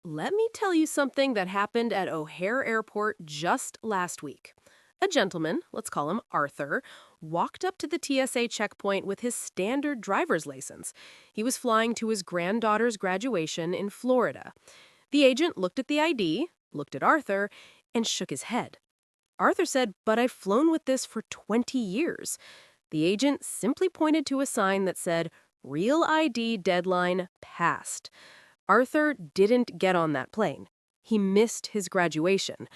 Let me tell you something that happened at O'Hare Airport just last week. A gentleman, let's call him Arthur, walked up to the TSA checkpoint with his standard driver's license. He was flying to his granddaughter's graduation in Florida. The agent looked at the ID, looked at Arthur, and shook his head. Arthur said, "But I've flown with this for 20 years." The agent simply pointed to a sign that said, "Real ID deadline passed." Arthur didn't get on that plane. He missed his graduation.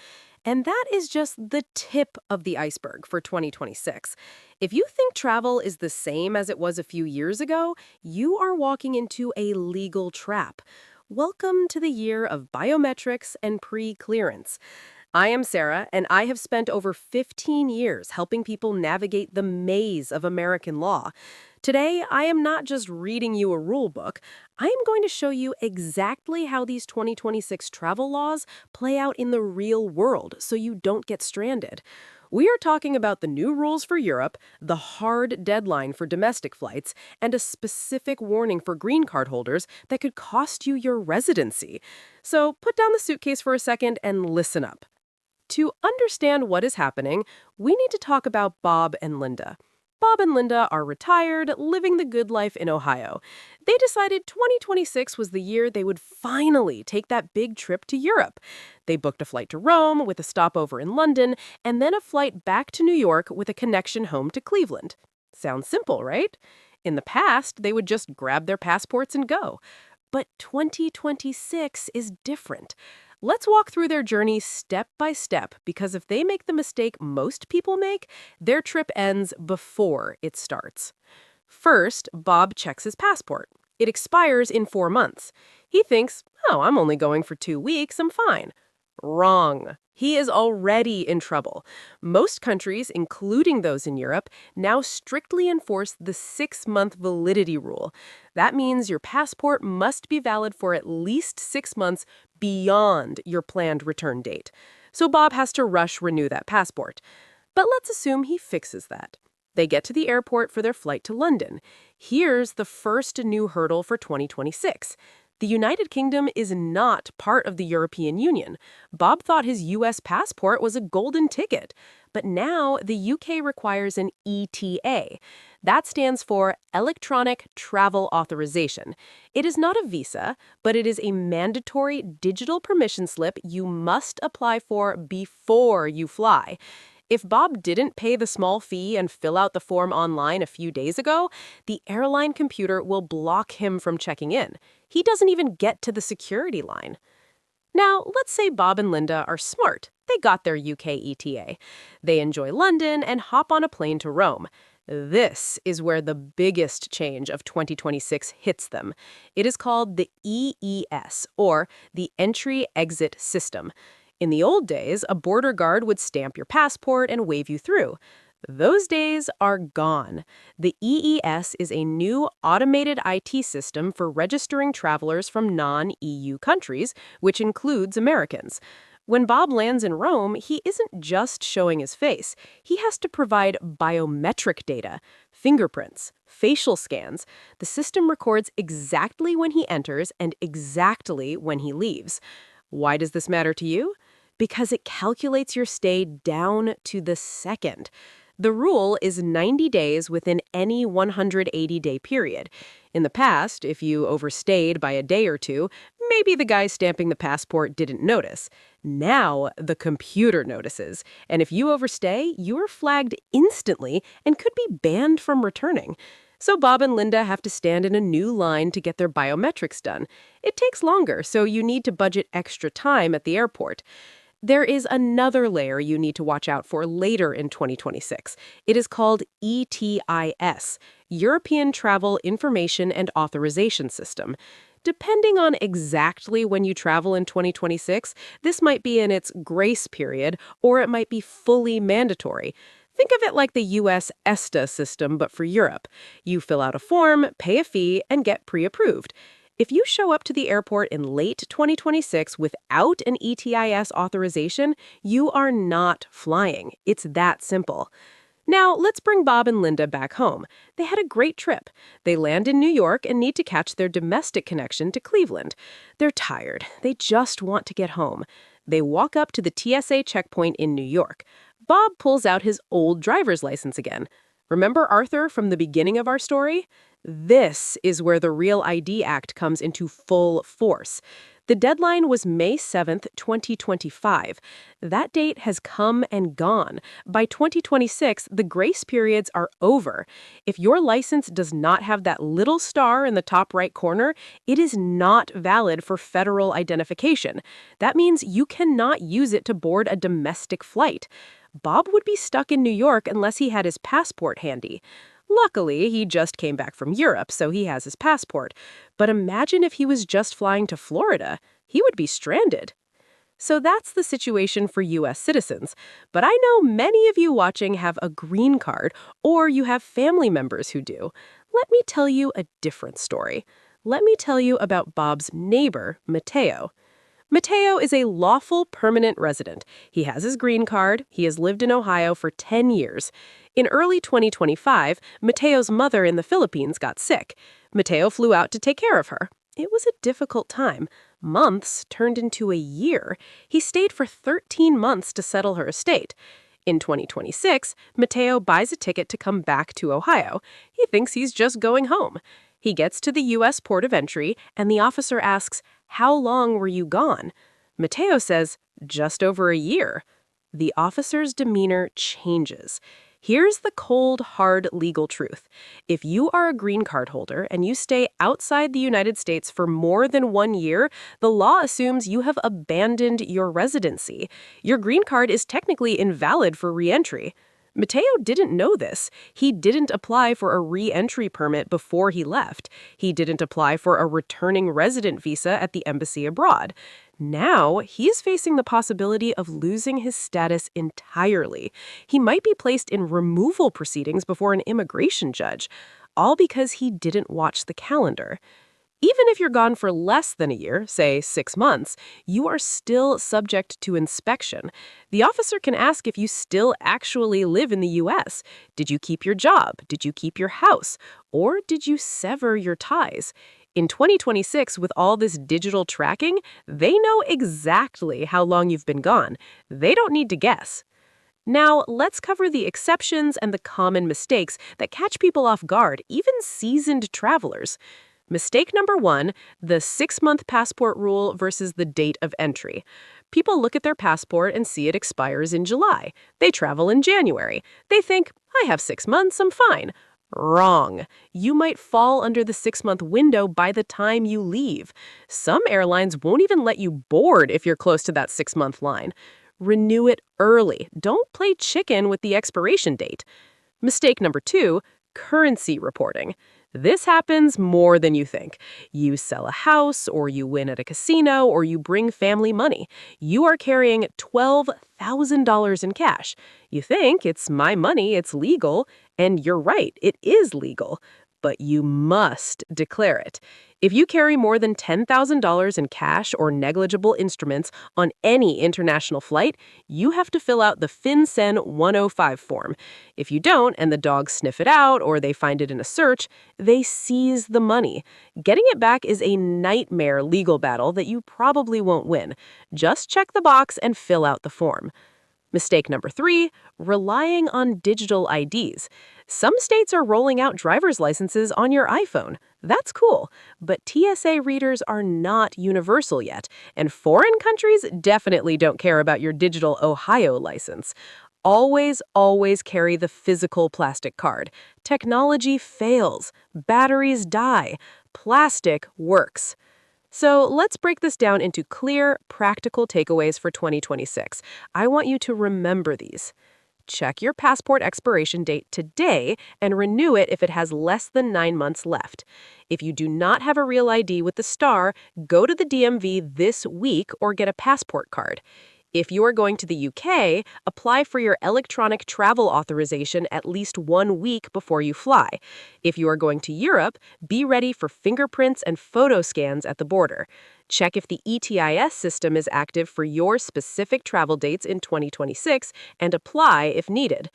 And that is just the tip of the iceberg for 2026. If you think travel is the same as it was a few years ago, you are walking into a legal trap. Welcome to the year of biometrics and pre-clearance. I am Sarah, and I have spent over 15 years helping people navigate the maze of American law. Today, I am not just reading you a rule book. I am going to show you exactly how these 2026 travel laws play out in the real world so you don't get stranded. We are talking about the new rules for Europe, the hard deadline for domestic flights, and a specific warning for green card holders that could cost you your residency. So put down the suitcase for a second and listen up. To understand what is happening, we need to talk about Bob and Linda. Bob and Linda are retired, living the good life in Ohio. They decided 2026 was the year they would finally take that big trip to Europe. They booked a flight to Rome with a stopover in London, and then a flight back to New York with a connection home to Cleveland. Sounds simple, right? In the past, they would just grab their passports and go. But 2026 is different. Let's walk through their journey step by step, because if they make the mistake most people make, their trip ends before it starts. First, Bob checks his passport. It expires in 4 months. He thinks, "Oh, I'm only going for 2 weeks, I'm fine." Wrong. He is already in trouble. Most countries, including those in Europe, now strictly enforce the 6-month validity rule. That means your passport must be valid for at least 6 months beyond your planned return date. So Bob has to renew that passport. But let's assume he fixes that. They get to the airport for their flight to London. Here's the first new hurdle for 2026. The United Kingdom is not part of the European Union. Bob thought his U.S. passport was a golden ticket. But now the UK requires an ETA. That stands for Electronic Travel Authorization. It is not a visa, but it is a mandatory digital permission slip you must apply for before you fly. If Bob didn't pay the small fee and fill out the form online a few days ago, the airline computer will block him from checking in. He doesn't even get to the security line. Now, let's say Bob and Linda are smart. They got their UK ETA. They enjoy London and hop on a plane to Rome. This is where the biggest change of 2026 hits them. It is called the EES, or the Entry-Exit System. In the old days, a border guard would stamp your passport and wave you through. Those days are gone. The EES is a new automated IT system for registering travelers from non-EU countries, which includes Americans. When Bob lands in Rome, he isn't just showing his face. He has to provide biometric data, fingerprints, facial scans. The system records exactly when he enters and exactly when he leaves. Why does this matter to you? Because it calculates your stay down to the second. The rule is 90 days within any 180-day period. In the past, if you overstayed by a day or two, maybe the guy stamping the passport didn't notice. Now, the computer notices. And if you overstay, you are flagged instantly and could be banned from returning. So Bob and Linda have to stand in a new line to get their biometrics done. It takes longer, so you need to budget extra time at the airport. There is another layer you need to watch out for later in 2026. It is called ETIAS, European Travel Information and Authorization System. Depending on exactly when you travel in 2026, this might be in its grace period, or it might be fully mandatory. Think of it like the US ESTA system, but for Europe. You fill out a form, pay a fee, and get pre-approved. If you show up to the airport in late 2026 without an ETIAS authorization, you are not flying. It's that simple. Now, let's bring Bob and Linda back home. They had a great trip. They land in New York and need to catch their domestic connection to Cleveland. They're tired. They just want to get home. They walk up to the TSA checkpoint in New York. Bob pulls out his old driver's license again. Remember Arthur from the beginning of our story? This is where the Real ID Act comes into full force. The deadline was May 7th, 2025. That date has come and gone. By 2026, the grace periods are over. If your license does not have that little star in the top right corner, it is not valid for federal identification. That means you cannot use it to board a domestic flight. Bob would be stuck in New York unless he had his passport handy. Luckily, he just came back from Europe, so he has his passport. But imagine if he was just flying to Florida. He would be stranded. So that's the situation for U.S. citizens. But I know many of you watching have a green card, or you have family members who do. Let me tell you a different story. Let me tell you about Bob's neighbor, Matteo. Matteo is a lawful permanent resident. He has his green card. He has lived in Ohio for 10 years. In early 2025, Matteo's mother in the Philippines got sick. Matteo flew out to take care of her. It was a difficult time. Months turned into a year. He stayed for 13 months to settle her estate. In 2026, Matteo buys a ticket to come back to Ohio. He thinks he's just going home. He gets to the U.S. port of entry, and the officer asks, "How long were you gone?" Matteo says, "Just over a year." The officer's demeanor changes. Here's the cold, hard legal truth. If you are a green card holder and you stay outside the United States for more than 1 year, the law assumes you have abandoned your residency. Your green card is technically invalid for re-entry. Matteo didn't know this. He didn't apply for a re-entry permit before he left. He didn't apply for a returning resident visa at the embassy abroad. Now, he is facing the possibility of losing his status entirely. He might be placed in removal proceedings before an immigration judge, all because he didn't watch the calendar. Even if you're gone for less than a year, say 6 months, you are still subject to inspection. The officer can ask if you still actually live in the U.S. Did you keep your job? Did you keep your house? Or did you sever your ties? In 2026, with all this digital tracking, they know exactly how long you've been gone. They don't need to guess. Now, let's cover the exceptions and the common mistakes that catch people off guard, even seasoned travelers. Mistake number 1, the 6-month passport rule versus the date of entry. People look at their passport and see it expires in July. They travel in January. They think, I have 6 months, I'm fine. Wrong. You might fall under the 6-month window by the time you leave. Some airlines won't even let you board if you're close to that 6-month line. Renew it early. Don't play chicken with the expiration date. Mistake number 2, currency reporting. This happens more than you think. You sell a house, or you win at a casino, or you bring family money. You are carrying $12,000 in cash. You think it's my money, it's legal, and you're right, it is legal. But you must declare it. If you carry more than $10,000 in cash or negligible instruments on any international flight, you have to fill out the FinCEN 105 form. If you don't, and the dogs sniff it out or they find it in a search, they seize the money. Getting it back is a nightmare legal battle that you probably won't win. Just check the box and fill out the form. Mistake number 3, relying on digital IDs. Some states are rolling out driver's licenses on your iPhone. That's cool, but TSA readers are not universal yet, and foreign countries definitely don't care about your digital Ohio license. Always, always carry the physical plastic card. Technology fails. Batteries die. Plastic works. So let's break this down into clear, practical takeaways for 2026. I want you to remember these. Check your passport expiration date today and renew it if it has less than 9 months left. If you do not have a real ID with the star, go to the DMV this week or get a passport card. If you are going to the UK, apply for your electronic travel authorization at least 1 week before you fly. If you are going to Europe, be ready for fingerprints and photo scans at the border. Check if the ETIAS system is active for your specific travel dates in 2026 and apply if needed.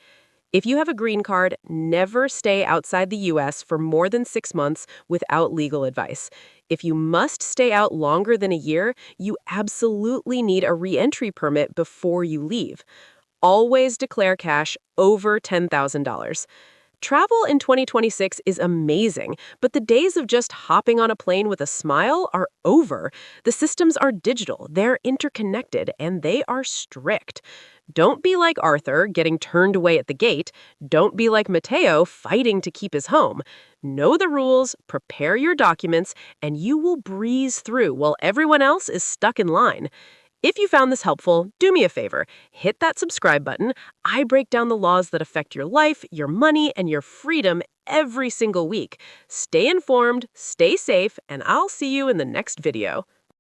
If you have a green card, never stay outside the U.S. for more than 6 months without legal advice. If you must stay out longer than a year, you absolutely need a re-entry permit before you leave. Always declare cash over $10,000. Travel in 2026 is amazing, but the days of just hopping on a plane with a smile are over. The systems are digital, they're interconnected, and they are strict. Don't be like Arthur, getting turned away at the gate. Don't be like Mateo, fighting to keep his home. Know the rules, prepare your documents, and you will breeze through while everyone else is stuck in line. If you found this helpful, do me a favor. Hit that subscribe button. I break down the laws that affect your life, your money, and your freedom every single week. Stay informed, stay safe, and I'll see you in the next video.